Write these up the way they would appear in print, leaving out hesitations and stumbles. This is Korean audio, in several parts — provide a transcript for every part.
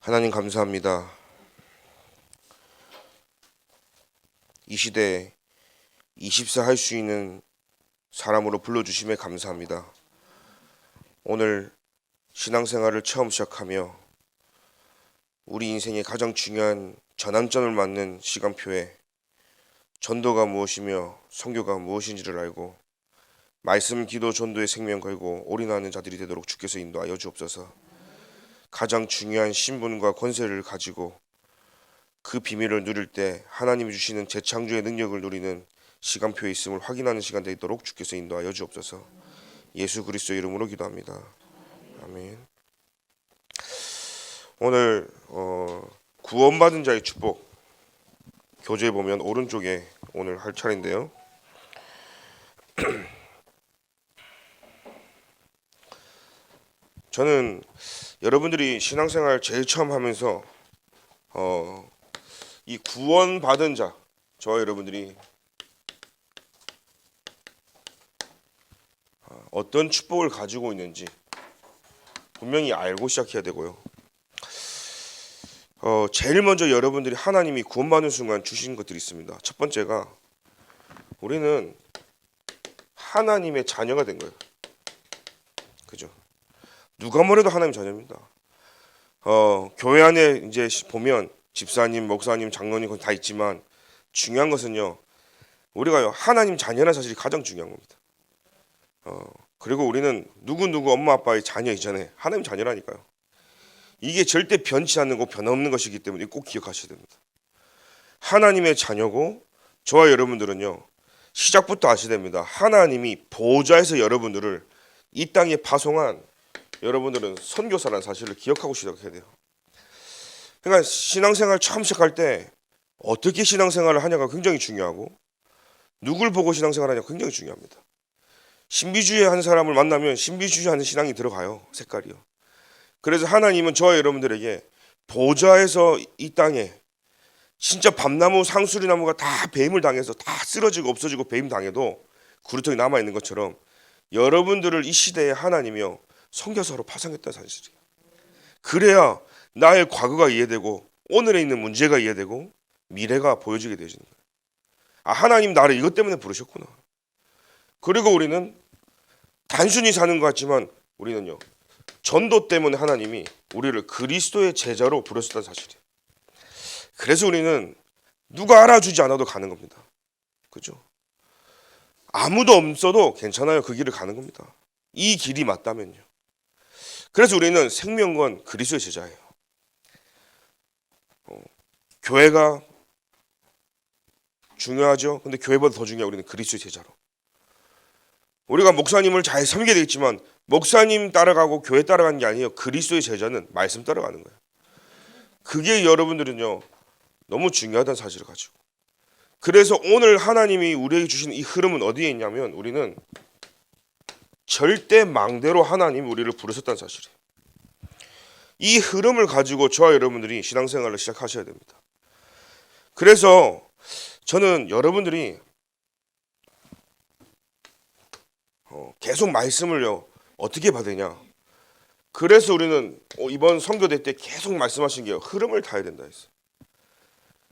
하나님 감사합니다. 이 시대에 24 할 수 있는 사람으로 불러주심에 감사합니다. 오늘 신앙생활을 처음 시작하며 우리 인생의 가장 중요한 전환점을 맞는 시간표에 전도가 무엇이며 선교가 무엇인지를 알고 말씀, 기도, 전도의 생명 걸고 올인하는 자들이 되도록 주께서 인도하여 주옵소서. 가장 중요한 신분과 권세를 가지고 그 비밀을 누릴 때 하나님이 주시는 재창조의 능력을 누리는 시간표에 있음을 확인하는 시간 되도록 주께서 인도하여 주옵소서. 예수 그리스도의 이름으로 기도합니다. 아멘. 오늘 구원받은 자의 축복 교재에 보면 오른쪽에 오늘 할 차례인데요. 저는 여러분들이 신앙생활 제일 처음 하면서 이 구원받은 자, 저와 여러분들이 어떤 축복을 가지고 있는지 분명히 알고 시작해야 되고요. 제일 먼저 여러분들이 하나님이 구원받는 순간 주신 것들이 있습니다. 첫 번째가 우리는 하나님의 자녀가 된 거예요. 그죠? 누가 뭐래도 하나님 자녀입니다. 교회 안에 이제 보면 집사님, 목사님, 장로님 다 있지만 중요한 것은요, 우리가 하나님 자녀라는 사실이 가장 중요한 겁니다. 그리고 우리는 누구 엄마 아빠의 자녀 이전에 하나님 자녀라니까요. 이게 절대 변치 않는 거 변함없는 것이기 때문에 꼭 기억하셔야 됩니다. 하나님의 자녀고 저와 여러분들은요, 시작부터 아셔야 됩니다. 하나님이 보좌에서 여러분들을 이 땅에 파송한 여러분들은 선교사라는 사실을 기억하고 시작해야 돼요. 그러니까 신앙생활 처음 시작할 때 어떻게 신앙생활을 하냐가 굉장히 중요하고 누굴 보고 신앙생활을 하냐가 굉장히 중요합니다. 신비주의 한 사람을 만나면 신비주의 하는 신앙이 들어가요. 색깔이요. 그래서 하나님은 저와 여러분들에게 보좌에서 이 땅에 진짜 밤나무 상수리나무가 다 배임을 당해서 다 쓰러지고 없어지고 배임 당해도 구루텅이 남아있는 것처럼 여러분들을 이 시대에 하나님이요 선교사로 파송했다는 사실이에요. 그래야 나의 과거가 이해되고 오늘에 있는 문제가 이해되고 미래가 보여지게 되어지는 거예요. 아, 하나님 나를 이것 때문에 부르셨구나. 그리고 우리는 단순히 사는 것 같지만 우리는요 전도 때문에 하나님이 우리를 그리스도의 제자로 부르셨다는 사실이에요. 그래서 우리는 누가 알아주지 않아도 가는 겁니다. 그죠? 아무도 없어도 괜찮아요. 그 길을 가는 겁니다. 이 길이 맞다면요. 그래서 우리는 생명건 그리스도의 제자예요. 교회가 중요하죠. 근데 교회보다 더 중요한 우리는 그리스도의 제자로. 우리가 목사님을 잘 섬기게 되겠지만 목사님 따라가고 교회 따라가는 게 아니에요. 그리스도의 제자는 말씀 따라가는 거예요. 그게 여러분들은요 너무 중요하다는 사실을 가지고. 그래서 오늘 하나님이 우리에게 주신 이 흐름은 어디에 있냐면 우리는 절대 망대로 하나님이 우리를 부르셨다는 사실이에요. 이 흐름을 가지고 저와 여러분들이 신앙생활을 시작하셔야 됩니다. 그래서 저는 여러분들이 계속 말씀을요 어떻게 받으냐. 그래서 우리는 이번 선교대 때 계속 말씀하신 게 흐름을 타야 된다 했어요.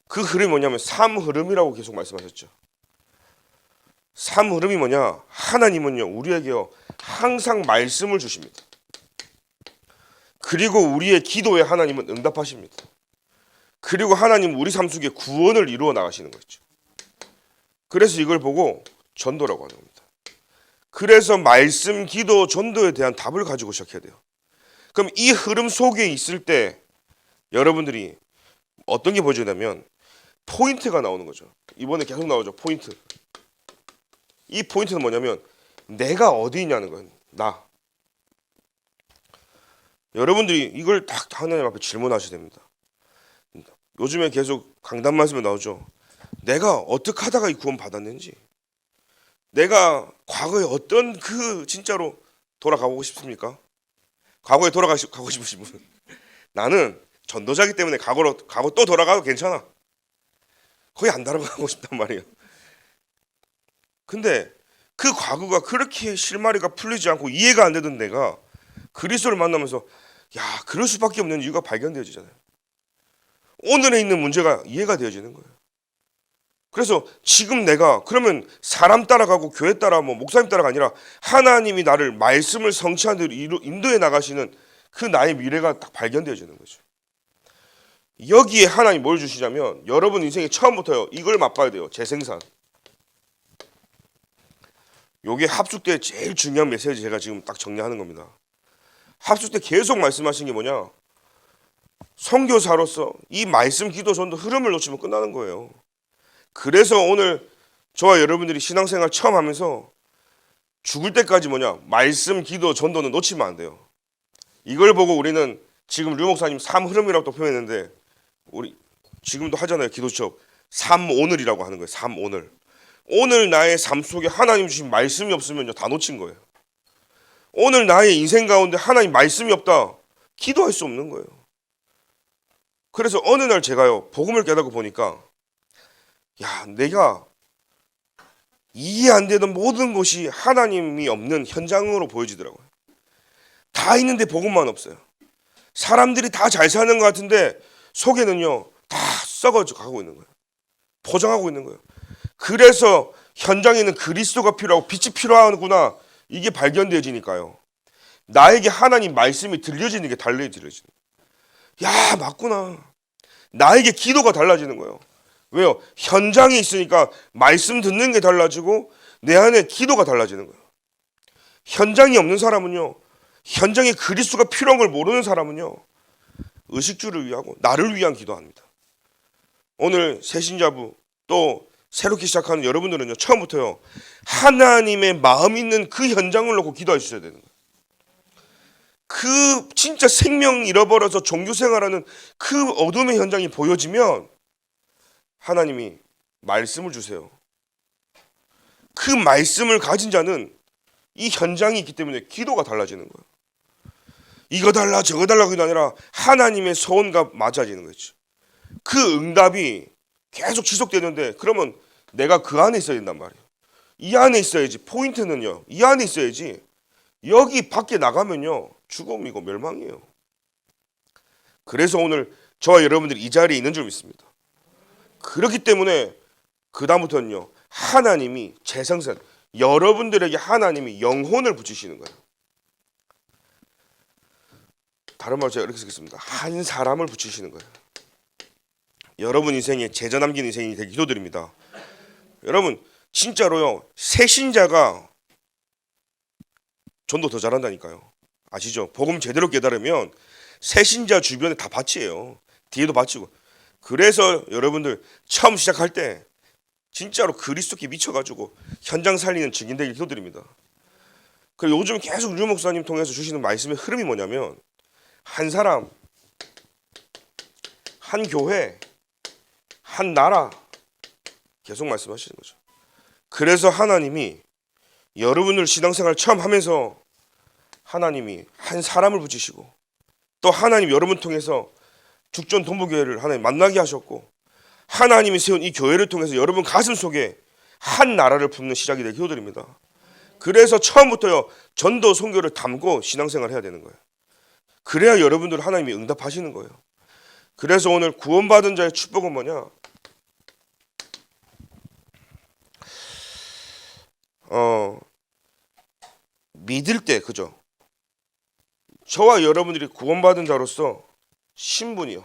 그 흐름이 뭐냐면 삶 흐름이라고 계속 말씀하셨죠. 삶 흐름이 뭐냐? 하나님은요 우리에게요 항상 말씀을 주십니다. 그리고 우리의 기도에 하나님은 응답하십니다. 그리고 하나님은 우리 삶 속에 구원을 이루어 나가시는 거죠. 그래서 이걸 보고 전도라고 하는 겁니다. 그래서 말씀, 기도, 전도에 대한 답을 가지고 시작해야 돼요. 그럼 이 흐름 속에 있을 때 여러분들이 어떤 게 보여지냐면 포인트가 나오는 거죠. 이번에 계속 나오죠. 포인트. 이 포인트는 뭐냐면 내가 어디 있냐는 거예요. 나. 여러분들이 이걸 딱 하나님 앞에 질문하셔야 됩니다. 요즘에 계속 강단 말씀에 나오죠. 내가 어떻게 하다가 이 구원 받았는지, 내가 과거에 어떤 진짜로 돌아가고 싶습니까? 과거에 돌아가고 싶으신 분. 나는 전도자기 때문에 과거 또 돌아가도 괜찮아. 거의 안 돌아가고 싶단 말이에요. 근데 그 과거가 그렇게 실마리가 풀리지 않고 이해가 안 되던 내가 그리스도를 만나면서 야, 그럴 수밖에 없는 이유가 발견되어지잖아요. 오늘에 있는 문제가 이해가 되어지는 거예요. 그래서 지금 내가 그러면 사람 따라가고 교회 따라 뭐 목사님 따라가 아니라 하나님이 나를 말씀을 성취하는 대로 인도해 나가시는 그 나의 미래가 딱 발견되어지는 거죠. 여기에 하나님 뭘 주시냐면 여러분 인생의 처음부터요. 이걸 맛봐야 돼요. 재생산. 요게 합숙 때 제일 중요한 메시지 제가 지금 딱 정리하는 겁니다. 합숙 때 계속 말씀하신 게 뭐냐? 선교사로서 이 말씀, 기도, 전도 흐름을 놓치면 끝나는 거예요. 그래서 오늘 저와 여러분들이 신앙생활 처음 하면서 죽을 때까지 뭐냐? 말씀, 기도, 전도는 놓치면 안 돼요. 이걸 보고 우리는 지금 류 목사님 삶 흐름이라고 또 표현했는데 우리 지금도 하잖아요. 기도 수업. 삶 오늘이라고 하는 거예요. 삶 오늘. 오늘 나의 삶 속에 하나님 주신 말씀이 없으면 다 놓친 거예요. 오늘 나의 인생 가운데 하나님 말씀이 없다. 기도할 수 없는 거예요. 그래서 어느 날 제가요. 복음을 깨닫고 보니까 야, 내가 이해 안 되던 모든 것이 하나님이 없는 현장으로 보여지더라고요. 다 있는데 복음만 없어요. 사람들이 다 잘 사는 것 같은데 속에는요. 다 썩어져 가고 있는 거예요. 포장하고 있는 거예요. 그래서 현장에는 그리스도가 필요하고 빛이 필요하구나. 이게 발견되어지니까요. 나에게 하나님 말씀이 들려지는 게 달라지는 거예요. 야, 맞구나. 나에게 기도가 달라지는 거예요. 왜요? 현장에 있으니까 말씀 듣는 게 달라지고 내 안에 기도가 달라지는 거예요. 현장이 없는 사람은요. 현장에 그리스도가 필요한 걸 모르는 사람은요. 의식주를 위하고 나를 위한 기도합니다. 오늘 새신자부 또 새롭게 시작하는 여러분들은요. 처음부터요. 하나님의 마음 있는 그 현장을 놓고 기도해 주셔야 되는 거예요. 그 진짜 생명 잃어버려서 종교생활하는 그 어둠의 현장이 보여지면 하나님이 말씀을 주세요. 그 말씀을 가진 자는 이 현장이 있기 때문에 기도가 달라지는 거예요. 이거 달라 저거 달라 그게 아니라 하나님의 소원과 맞아지는 거죠. 그 응답이 계속 지속되는데 그러면 내가 그 안에 있어야 된단 말이에요. 이 안에 있어야지. 포인트는요. 이 안에 있어야지. 여기 밖에 나가면요. 죽음이고 멸망이에요. 그래서 오늘 저와 여러분들이 이 자리에 있는 줄 믿습니다. 그렇기 때문에 그 다음부터는요. 하나님이 재생산, 여러분들에게 하나님이 영혼을 붙이시는 거예요. 다른 말로 제가 이렇게 쓰겠습니다. 한 사람을 붙이시는 거예요. 여러분 인생에 제자 남긴 인생이 되기 기도드립니다. 여러분 진짜로요. 새신자가 전도 더 잘한다니까요. 아시죠? 복음 제대로 깨달으면 새신자 주변에 다 밭이에요. 뒤에도 밭이고. 그래서 여러분들 처음 시작할 때 진짜로 그리스도께 미쳐가지고 현장 살리는 증인 되길 기도드립니다. 그리고 요즘 계속 류 목사님 통해서 주시는 말씀의 흐름이 뭐냐면 한 사람, 한 교회, 한 나라 계속 말씀하시는 거죠. 그래서 하나님이 여러분들 신앙생활 처음 하면서 하나님이 한 사람을 붙이시고 또 하나님 여러분 통해서 죽전 동부교회를 하나님 만나게 하셨고 하나님이 세운 이 교회를 통해서 여러분 가슴 속에 한 나라를 품는 시작이 되길 기도드립니다. 그래서 처음부터요 전도 선교를 담고 신앙생활 해야 되는 거예요. 그래야 여러분들 하나님이 응답하시는 거예요. 그래서 오늘 구원받은 자의 축복은 뭐냐? 믿을 때 그죠? 저와 여러분들이 구원받은 자로서 신분이요.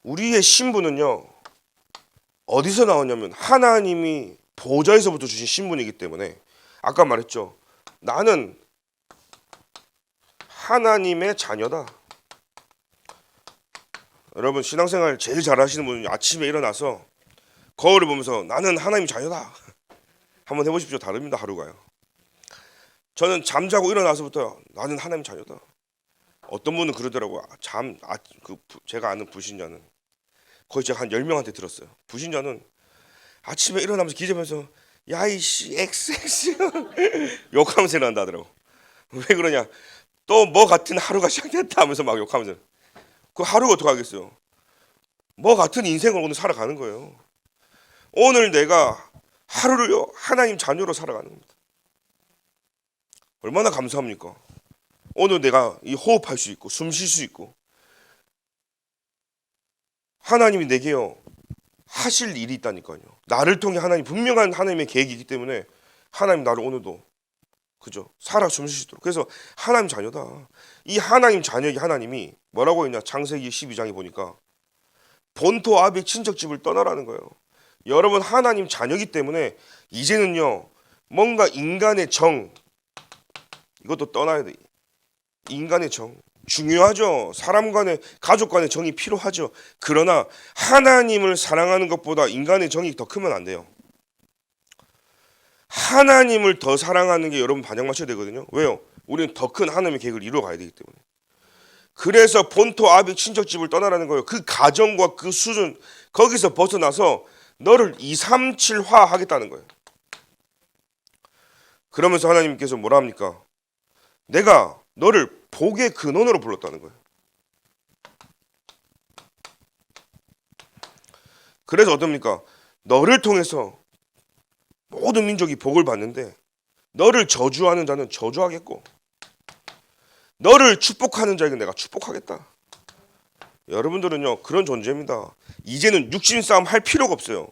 우리의 신분은요. 어디서 나오냐면 하나님이 보좌에서부터 주신 신분이기 때문에 아까 말했죠. 나는 하나님의 자녀다. 여러분 신앙생활 제일 잘하시는 분은 아침에 일어나서 거울을 보면서 나는 하나님 자녀다. 한번 해보십시오. 다릅니다. 하루가요. 저는 잠자고 일어나서부터 나는 하나님 자녀다. 어떤 분은 그러더라고요. 제가 아는 불신자는 거의 제가 한 10명한테 들었어요. 불신자는 아침에 일어나면서 기재면서 야이씨 XX 욕하면서 일어난다 하더라고. 왜 그러냐? 또 뭐 같은 하루가 시작됐다 하면서 막 욕하면서 그 하루가 어떡하겠어요? 뭐 같은 인생을 오늘 살아가는 거예요. 오늘 내가 하루를요 하나님 자녀로 살아가는 겁니다. 얼마나 감사합니까? 오늘 내가 이 호흡할 수 있고 숨 쉴 수 있고 하나님이 내게요 하실 일이 있다니까요. 나를 통해 하나님 분명한 하나님의 계획이 있기 때문에 하나님 나를 오늘도 그죠? 살아 숨 쉴 수 있도록. 그래서 하나님 자녀다. 이 하나님 자녀의 하나님이 뭐라고 했냐? 창세기 12장에 보니까 본토 아비 친척집을 떠나라는 거예요. 여러분 하나님 자녀이기 때문에 이제는요 뭔가 인간의 정 이것도 떠나야 돼. 인간의 정 중요하죠. 사람 간의 가족 간의 정이 필요하죠. 그러나 하나님을 사랑하는 것보다 인간의 정이 더 크면 안 돼요. 하나님을 더 사랑하는 게 여러분 반영 맞춰야 되거든요. 왜요? 우리는 더 큰 하나님의 계획을 이루어 가야 되기 때문에. 그래서 본토 아비 친척집을 떠나라는 거예요. 그 가정과 그 수준 거기서 벗어나서 너를 237화 하겠다는 거예요. 그러면서 하나님께서 뭐라 합니까? 내가 너를 복의 근원으로 불렀다는 거예요. 그래서 어떻습니까? 너를 통해서 모든 민족이 복을 받는데 너를 저주하는 자는 저주하겠고 너를 축복하는 자에게 내가 축복하겠다. 여러분들은요 그런 존재입니다. 이제는 육신 싸움 할 필요가 없어요.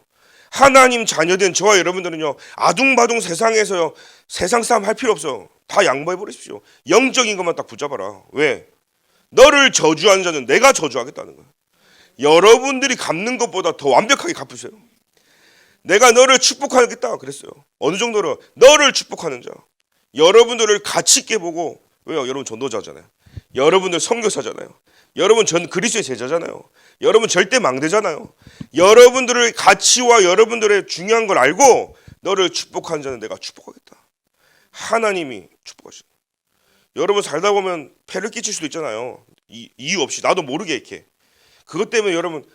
하나님 자녀된 저와 여러분들은요 아둥바둥 세상에서요 세상 싸움 할 필요 없어요. 다 양보해 버리십시오. 영적인 것만 딱 붙잡아라. 왜? 너를 저주하는 자는 내가 저주하겠다는 거예요. 여러분들이 갚는 것보다 더 완벽하게 갚으세요. 내가 너를 축복하겠다 그랬어요. 어느 정도로 너를 축복하는 자. 여러분들을 가치 있게 보고 왜요? 여러분 전도자잖아요. 여러분들 선교사잖아요. 여러분 전 그리스도의 제자잖아요. 여러분 절대 망대잖아요. 여러분들의 가치와 여러분들의 중요한 걸 알고 너를 축복하는 자는 내가 축복하겠다. 하나님이 축복하시는. 여러분 살다 보면 폐를 끼칠 수도 있잖아요. 이유 없이 나도 모르게 이렇게. 그것 때문에 여러분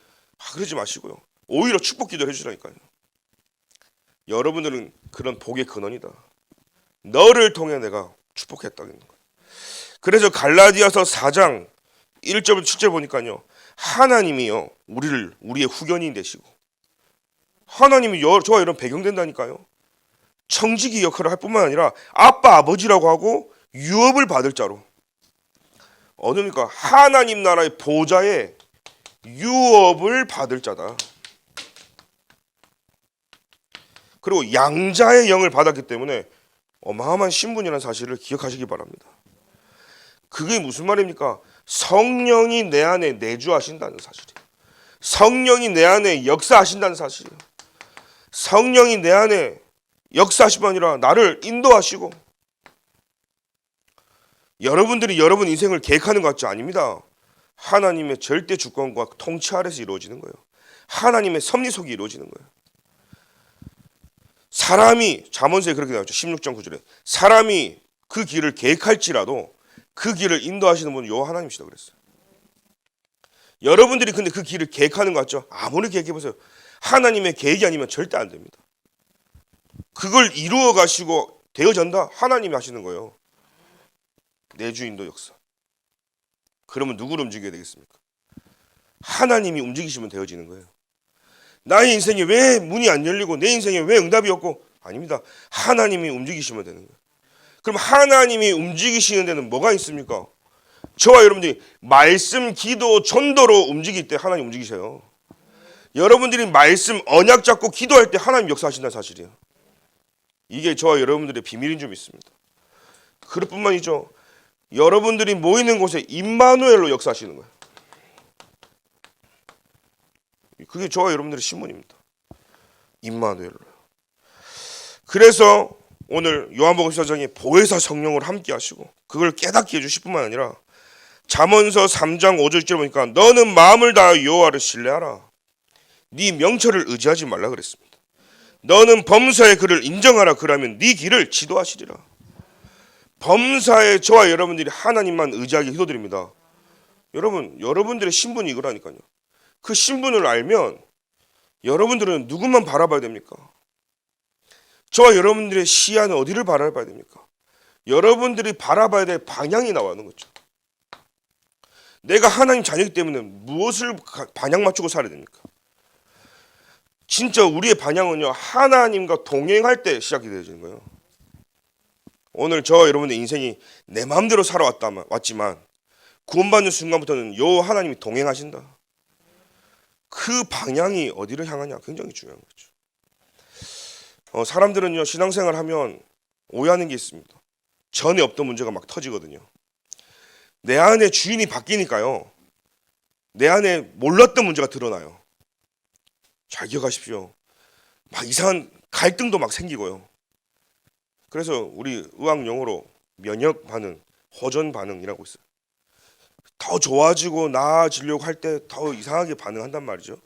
그러지 마시고요. 오히려 축복 기도를 해주라니까요. 여러분들은 그런 복의 근원이다. 너를 통해 내가 축복했다는 거예요. 그래서 갈라디아서 4장 1절부터 7절 보니까요. 하나님이요. 우리의 후견인 되시고 하나님이 저와 이런 배경된다니까요. 청지기 역할을 할 뿐만 아니라 아빠 아버지라고 하고 유업을 받을 자로 어디입니까? 하나님 나라의 보좌에 유업을 받을 자다. 그리고 양자의 영을 받았기 때문에 어마어마한 신분이라는 사실을 기억하시기 바랍니다. 그게 무슨 말입니까? 성령이 내 안에 내주하신다는 사실이에요. 성령이 내 안에 역사하신다는 사실이에요. 성령이 내 안에 역사하시면 아니라 나를 인도하시고 여러분들이 여러분 인생을 계획하는 것 같지 아닙니다. 하나님의 절대 주권과 통치 아래서 이루어지는 거예요. 하나님의 섭리 속에 이루어지는 거예요. 사람이 잠언서에 그렇게 나왔죠. 16장 9절에 사람이 그 길을 계획할지라도 그 길을 인도하시는 분은 여호와 하나님이시다 그랬어요. 여러분들이 근데 그 길을 계획하는 것 같죠? 아무리 계획해보세요. 하나님의 계획이 아니면 절대 안 됩니다. 그걸 이루어 가시고 되어진다 하나님이 하시는 거예요. 내주인도 역사. 그러면 누구를 움직여야 되겠습니까? 하나님이 움직이시면 되어지는 거예요. 나의 인생에 왜 문이 안 열리고 내 인생에 왜 응답이 없고 아닙니다. 하나님이 움직이시면 되는 거예요. 그럼 하나님이 움직이시는 데는 뭐가 있습니까? 저와 여러분들이 말씀, 기도, 전도로 움직일 때 하나님 움직이셔요. 여러분들이 말씀, 언약 잡고 기도할 때 하나님 역사하신다는 사실이에요. 이게 저와 여러분들의 비밀인 줄 믿습니다. 그럴 뿐만이죠. 여러분들이 모이는 곳에 임마누엘로 역사하시는 거예요. 그게 저와 여러분들의 신문입니다. 임마누엘로요. 그래서 오늘 요한복음 14장에 보혜사 성령을 함께 하시고 그걸 깨닫게 해주실 뿐만 아니라 잠언서 3장 5절 보니까 너는 마음을 다하여 여호와를 신뢰하라. 네 명철을 의지하지 말라 그랬습니다. 너는 범사의 그를 인정하라. 그러면 네 길을 지도하시리라. 범사에 저와 여러분들이 하나님만 의지하게 기도드립니다. 여러분들의 신분이 이거라니까요. 그 신분을 알면 여러분들은 누구만 바라봐야 됩니까? 저와 여러분들의 시야는 어디를 바라봐야 됩니까? 여러분들이 바라봐야 될 방향이 나오는 거죠. 내가 하나님 자녀이기 때문에 무엇을 방향 맞추고 살아야 됩니까? 진짜 우리의 방향은요 하나님과 동행할 때 시작이 되어지는 거예요. 오늘 저 여러분의 인생이 내 마음대로 왔지만 구원받는 순간부터는 요 하나님이 동행하신다. 그 방향이 어디를 향하냐 굉장히 중요한 거죠. 사람들은요 신앙생활 하면 오해하는 게 있습니다. 전에 없던 문제가 막 터지거든요. 내 안에 주인이 바뀌니까요. 내 안에 몰랐던 문제가 드러나요. 잘 기억하십시오. 막 이상한 갈등도 막 생기고요. 그래서 우리 의학 용어로 면역 반응, 호전 반응이라고 있어요. 더 좋아지고 나아지려고 할 때 더 이상하게 반응한단 말이죠.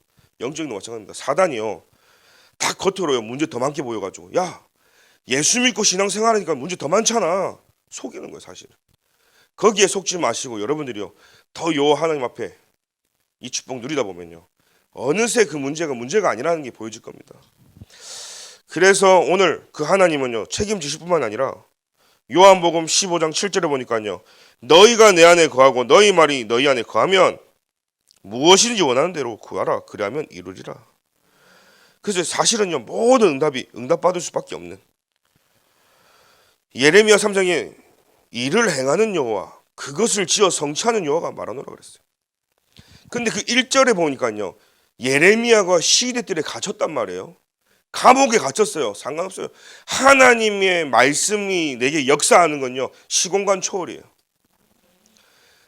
영적인 마찬가지입니다. 사단이요. 다 겉으로요 문제 더 많게 보여가지고 야 예수 믿고 신앙생활하니까 문제 더 많잖아. 속이는 거예요 사실. 거기에 속지 마시고 여러분들이요 더 요 하나님 앞에 이 축복 누리다 보면요 어느새 그 문제가 아니라는 게 보여질 겁니다. 그래서 오늘 그 하나님은요 책임지실 뿐만 아니라 요한복음 15장 7절에 보니까요 너희가 내 안에 거하고 너희 말이 너희 안에 거하면 무엇이든지 원하는 대로 구하라 그리하면 이루리라. 그래서 사실은요 모든 응답받을 수밖에 없는 예레미야 3장에 일을 행하는 여호와 그것을 지어 성취하는 여호와가 말하노라 그랬어요. 근데 그 1절에 보니까요 예레미야가 시대들에 갇혔단 말이에요. 감옥에 갇혔어요. 상관없어요. 하나님의 말씀이 내게 역사하는 건요 시공간 초월이에요.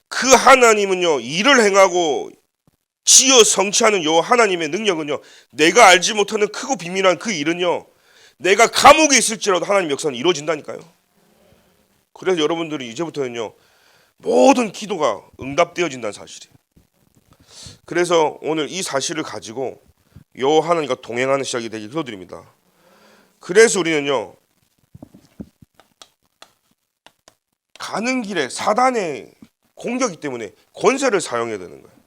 그 하나님은요 일을 행하고 지어 성취하는 요 하나님의 능력은요 내가 알지 못하는 크고 비밀한 그 일은요 내가 감옥에 있을지라도 하나님 역사는 이루어진다니까요. 그래서 여러분들이 이제부터는요 모든 기도가 응답되어진다는 사실이에요. 그래서 오늘 이 사실을 가지고 요 하나님과 동행하는 시작이 되길 기도드립니다. 그래서 우리는요 가는 길에 사단의 공격이 때문에 권세를 사용해야 되는 거예요.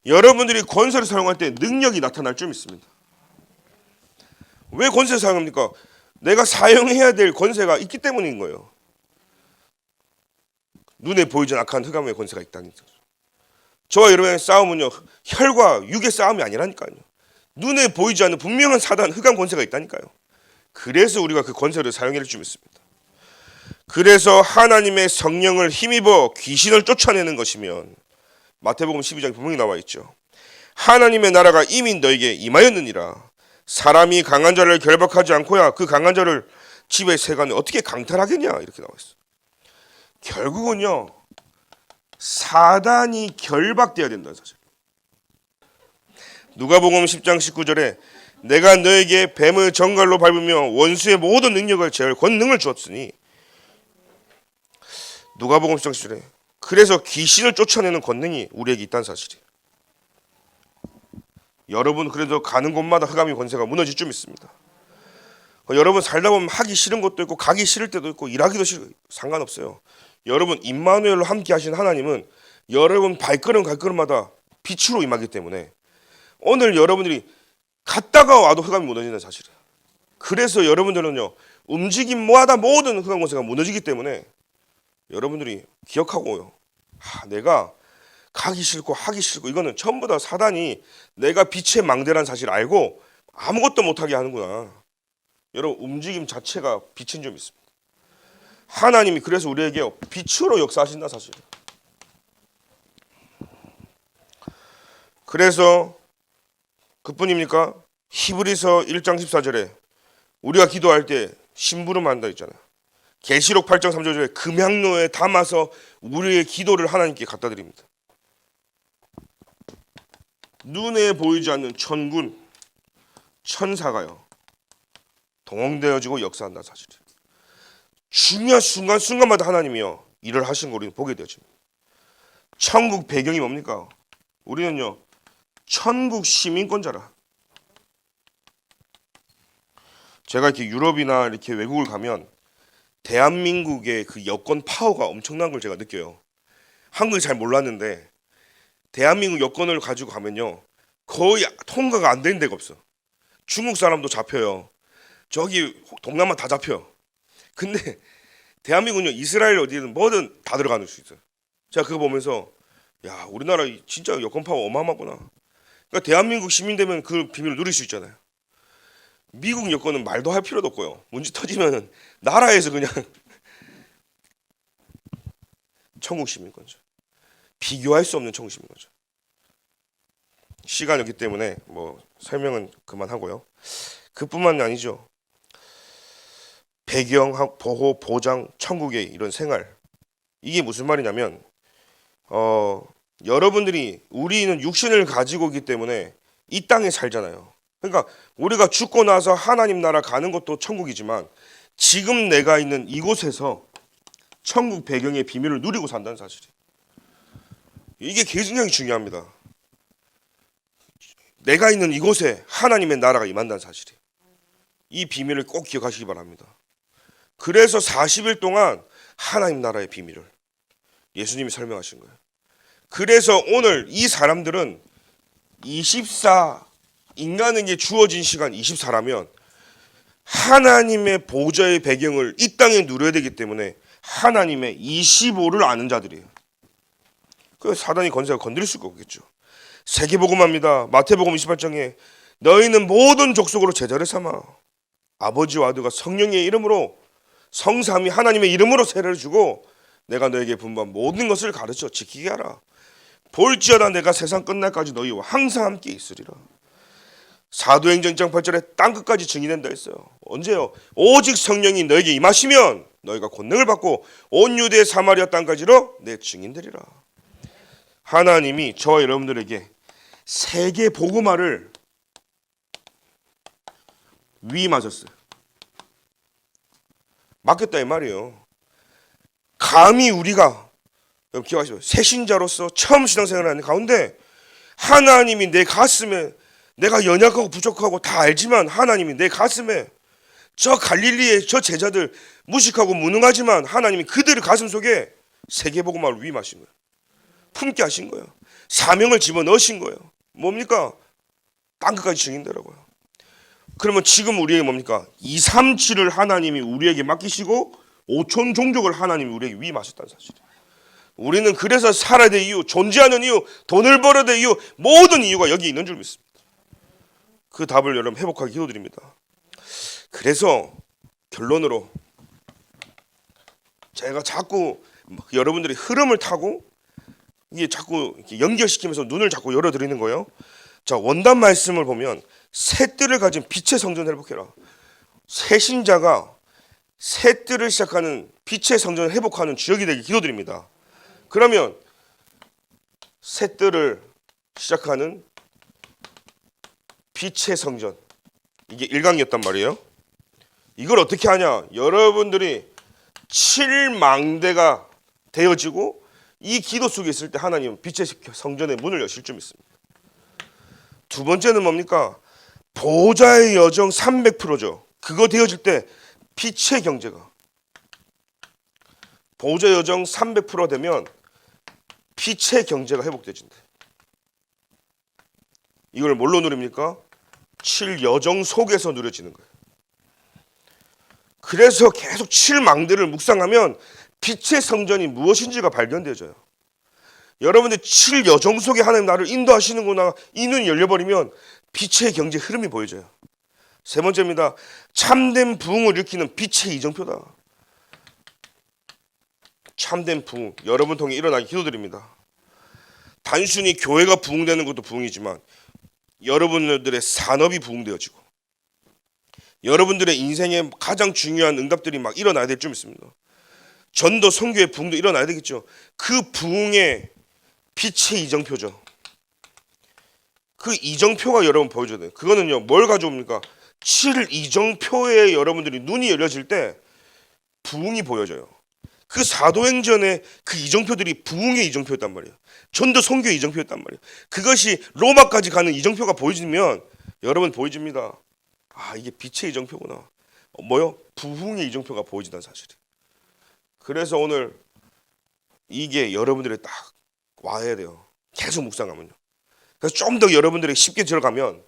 여러분들이 권세를 사용할 때 능력이 나타날 줄 믿습니다. 왜 권세를 사용합니까? 내가 사용해야 될 권세가 있기 때문인 거예요. 눈에 보이지 않는 악한 흑암의 권세가 있다는 거죠. 저와 여러분의 싸움은요 혈과 육의 싸움이 아니라니까요. 눈에 보이지 않는 분명한 사단 흑암 권세가 있다니까요. 그래서 우리가 그 권세를 사용해야 할 줄 믿습니다. 그래서 하나님의 성령을 힘입어 귀신을 쫓아내는 것이면 마태복음 12장에 분명히 나와 있죠. 하나님의 나라가 이미 너에게 임하였느니라. 사람이 강한 자를 결박하지 않고야 그 강한 자를 집에 세간에 어떻게 강탈하겠냐 이렇게 나와 있어요. 결국은요 사단이 결박돼야 된다는 사실. 누가복음 10장 19절에 내가 너에게 뱀의 정갈로 밟으며 원수의 모든 능력을 제할 권능을 주었으니 누가복음 10장 10절에 그래서 귀신을 쫓아내는 권능이 우리에게 있다는 사실이에요. 여러분 그래도 가는 곳마다 흑암의 권세가 무너질 줄 믿습니다. 여러분 살다 보면 하기 싫은 것도 있고 가기 싫을 때도 있고 일하기도 싫고 상관없어요. 여러분 임마누엘로 함께 하신 하나님은 여러분 발걸음마다 빛으로 임하기 때문에 오늘 여러분들이 갔다가 와도 흑암이 무너지는 사실이에요. 그래서 여러분들은요 움직임마다 모든 흑암 권세가 무너지기 때문에 여러분들이 기억하고요. 내가 가기 싫고 하기 싫고 이거는 전부 다 사단이 내가 빛의 망대라는 사실을 알고 아무것도 못하게 하는구나. 여러분 움직임 자체가 빛인 줄 믿습니다. 하나님이 그래서 우리에게 빛으로 역사하신다 사실. 그래서 그뿐입니까? 히브리서 1장 14절에 우리가 기도할 때 심부름 한다 있잖아요. 계시록 8장 3절에 금향로에 담아서 우리의 기도를 하나님께 갖다 드립니다. 눈에 보이지 않는 천군, 천사가요 동원되어지고 역사한다 사실이에요. 중요한 순간마다 하나님이요 일을 하신 걸 우리는 보게 되어집니다. 천국 배경이 뭡니까? 우리는요 천국 시민권자라. 제가 이렇게 유럽이나 이렇게 외국을 가면 대한민국의 그 여권 파워가 엄청난 걸 제가 느껴요. 한국이 잘 몰랐는데 대한민국 여권을 가지고 가면요 거의 통과가 안 되는 데가 없어. 중국 사람도 잡혀요. 저기 동남아 다 잡혀요. 근데 대한민국은요 이스라엘 어디든 뭐든 다 들어가는 수 있어요. 제가 그거 보면서 야 우리나라 진짜 여권 파워 어마어마하구나. 그러니까 대한민국 시민 되면 그 비밀을 누릴 수 있잖아요. 미국 여권은 말도 할 필요도 없고요. 문제 터지면 나라에서 그냥 천국 시민 거죠. 비교할 수 없는 천국 시민 거죠. 시간이 없기 때문에 뭐 설명은 그만하고요. 그뿐만이 아니죠. 배경, 보호, 보장, 천국의 이런 생활. 이게 무슨 말이냐면 여러분들이 우리는 육신을 가지고 있기 때문에 이 땅에 살잖아요. 그러니까 우리가 죽고 나서 하나님 나라 가는 것도 천국이지만 지금 내가 있는 이곳에서 천국 배경의 비밀을 누리고 산다는 사실이에요. 이게 굉장히 중요합니다. 내가 있는 이곳에 하나님의 나라가 임한다는 사실이에요. 이 비밀을 꼭 기억하시기 바랍니다. 그래서 40일 동안 하나님 나라의 비밀을 예수님이 설명하신 거예요. 그래서 오늘 이 사람들은 24, 인간에게 주어진 시간 24라면 하나님의 보좌의 배경을 이 땅에 누려야 되기 때문에 하나님의 25를 아는 자들이에요. 그래서 사단이 권세가 건드릴 수가 없겠죠. 세계복음합니다. 마태복음 28장에 너희는 모든 족속으로 제자를 삼아 아버지와 아들과 성령의 이름으로 성삼위 하나님의 이름으로 세례를 주고 내가 너에게 분부한 모든 것을 가르쳐 지키게 하라. 볼지어다 내가 세상 끝날까지 너희와 항상 함께 있으리라. 사도행전 1장 8절에 땅끝까지 증인된다 했어요. 언제요? 오직 성령이 너에게 임하시면 너희가 권능을 받고 온 유대 사마리아 땅까지로 내 증인되리라. 하나님이 저와 여러분들에게 세계 복음화를 위임하셨어요. 맡겼다 이 말이에요. 감히 우리가 여러분 기억하시죠? 새신자로서 처음 신앙생활을 하는 가운데 하나님이 내 가슴에 내가 연약하고 부족하고 다 알지만 하나님이 내 가슴에 저 갈릴리의 저 제자들 무식하고 무능하지만 하나님이 그들의 가슴 속에 세계복음화를 위임하신 거예요. 품게 하신 거예요. 사명을 집어넣으신 거예요. 뭡니까? 땅끝까지 증인되라고요. 그러면 지금 우리에게 뭡니까? 237을 하나님이 우리에게 맡기시고 5천 종족을 하나님이 우리에게 위임하셨다는 사실이에요. 우리는 그래서 살아야 될 이유, 존재하는 이유, 돈을 벌어야 될 이유, 모든 이유가 여기 있는 줄 믿습니다. 그 답을 여러분 회복하기 기도드립니다. 그래서 결론으로 제가 자꾸 여러분들이 흐름을 타고 이게 자꾸 이렇게 연결시키면서 눈을 자꾸 열어드리는 거예요. 자, 원단 말씀을 보면 새 뜰을 가진 빛의 성전을 회복해라. 새 신자가 새 뜰을 시작하는 빛의 성전을 회복하는 주역이 되기 기도드립니다. 그러면 새 뜰을 시작하는 빛의 성전, 이게 1강이었단 말이에요. 이걸 어떻게 하냐? 여러분들이 7망대가 되어지고 이 기도 속에 있을 때 하나님은 빛의 성전의 문을 여실 줄 믿습니다. 두 번째는 뭡니까? 보좌의 여정 300%죠. 그거 되어질 때 빛의 경제가 보좌의 여정 300% 되면 빛의 경제가 회복되진대. 이걸 뭘로 누립니까? 7여정 속에서 누려지는 거예요. 그래서 계속 7망대를 묵상하면 빛의 성전이 무엇인지가 발견되어져요. 여러분들 7여정 속에 하나님 나를 인도하시는구나, 이 눈이 열려버리면 빛의 경제 흐름이 보여져요. 세 번째입니다. 참된 부흥을 일으키는 빛의 이정표다. 참된 부흥, 여러분 통해 일어나기 기도드립니다. 단순히 교회가 부흥되는 것도 부흥이지만 여러분들의 산업이 부흥되어지고 여러분들의 인생에 가장 중요한 응답들이 막 일어나야 될 줄 믿습니다. 전도, 선교의 부흥도 일어나야 되겠죠. 그 부흥의 빛의 이정표죠. 그 이정표가 여러분 보여줘야 돼요. 그거는요, 뭘 가져옵니까? 7 이정표에 여러분들이 눈이 열려질 때 부흥이 보여져요. 그 사도행전의 그 이정표들이 부흥의 이정표였단 말이에요. 전도, 선교의 이정표였단 말이에요. 그것이 로마까지 가는 이정표가 보여지면 여러분 보여집니다. 아, 이게 빛의 이정표구나. 뭐요? 부흥의 이정표가 보여진다는 사실이에요. 그래서 오늘 이게 여러분들이 딱 와야 돼요. 계속 묵상하면요. 그래서 좀 더 여러분들이 쉽게 들어가면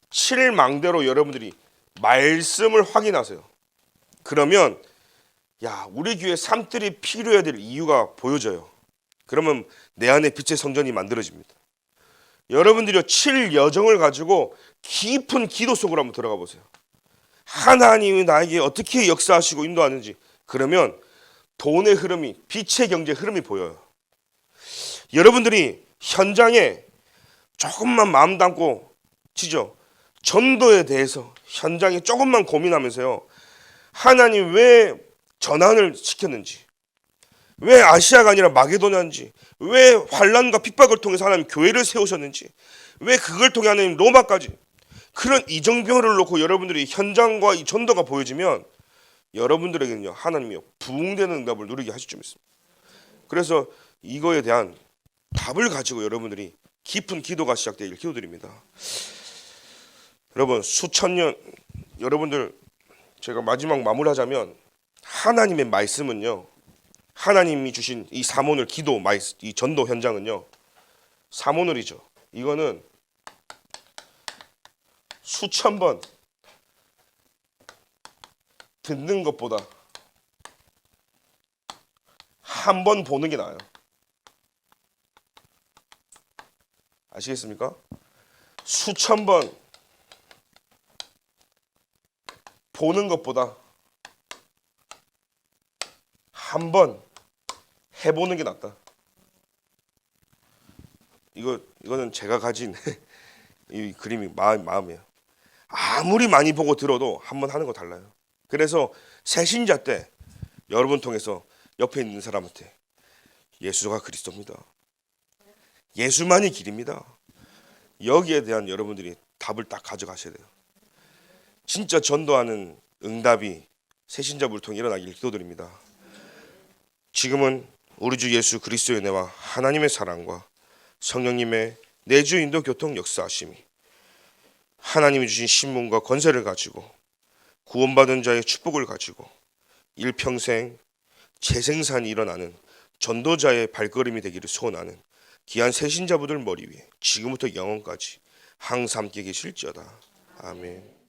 7망대로 여러분들이 말씀을 확인하세요. 그러면 야, 우리 교회 삶들이 필요해야 될 이유가 보여져요. 그러면 내 안에 빛의 성전이 만들어집니다. 여러분들이 7여정을 가지고 깊은 기도 속으로 한번 들어가 보세요. 하나님이 나에게 어떻게 역사하시고 인도하는지. 그러면 돈의 흐름이, 빛의 경제 흐름이 보여요. 여러분들이 현장에 조금만 마음 담고 치죠. 전도에 대해서 현장에 조금만 고민하면서요. 하나님 왜 전환을 시켰는지, 왜 아시아가 아니라 마게도냐인지, 왜 환란과 핍박을 통해서 하나님 교회를 세우셨는지, 왜 그걸 통해 하나님 로마까지, 그런 이정표를 놓고 여러분들이 현장과 이 전도가 보여지면 여러분들에게는요 하나님이요 부흥되는 응답을 누리게 하실 줄 믿습니다. 그래서 이거에 대한 답을 가지고 여러분들이 깊은 기도가 시작되길 기도드립니다. 여러분 수천 년, 여러분들 제가 마지막 마무리하자면 하나님의 말씀은요, 하나님이 주신 이 사모늘 기도 이 전도 현장은요 사모늘이죠. 이거는 수천 번 듣는 것보다 한 번 보는 게 나아요. 아시겠습니까? 수천 번 보는 것보다 한 번 해보는 게 낫다. 이거는 제가 가진 이 그림이 마음이에요. 아무리 많이 보고 들어도 한 번 하는 거 달라요. 그래서 새신자 때 여러분 통해서 옆에 있는 사람한테 예수가 그리스도입니다. 예수만이 길입니다. 여기에 대한 여러분들이 답을 딱 가져가셔야 돼요. 진짜 전도하는 응답이 새신자분을 통해 일어나길 기도드립니다. 지금은 우리 주 예수 그리스도의 은혜와 하나님의 사랑과 성령님의 내주 인도 교통 역사하심이, 하나님이 주신 신문과 권세를 가지고 구원받은 자의 축복을 가지고 일평생 재생산이 일어나는 전도자의 발걸음이 되기를 소원하는 귀한 새신자분들 머리 위에 지금부터 영원까지 항상 함께 계실지어다. 아멘.